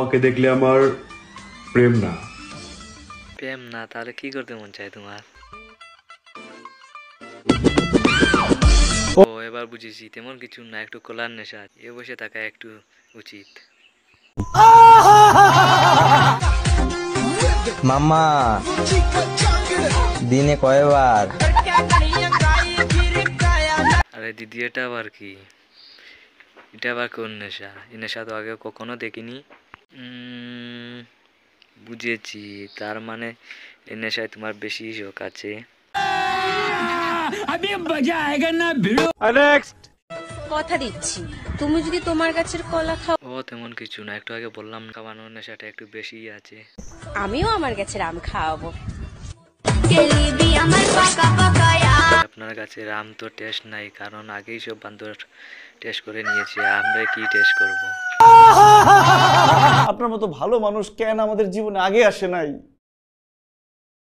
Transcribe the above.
তোমাকে দেখলে আমার প্রেম না। প্রেম না তাহলে কি করতে মন চায় তোমার? ও এবার বুঝেছি, তেমন কিছু না, একটু কোলার নেশা। এ বসে থাকা একটু উচিত। মামা দিনে কয়বার? আরে দিদি, এটা আবার কি? এটা আবার কোন নেশা? এই নেশা তো আগে কখনো দেখিনি। বুঝেছি, তার মানে এই নেশায় তোমার বেশি শখ আছে। কথা দিচ্ছি, তুমি যদি তোমার গাছের কলা খাও। ও তেমন কিছু না, একটু আগে বললাম খাওয়ানোর নেশাটা একটু বেশিই আছে। আমিও আমার গাছের আম খাওয়াবো। আপনার গাছের আম তো টেস্ট নাই, কারণ আগেই সব বান্দর টেস্ট করে নিয়েছে, আমরা কি টেস্ট করব? আপনার মতো ভালো মানুষ কেন আমাদের জীবনে আগে আসে নাই?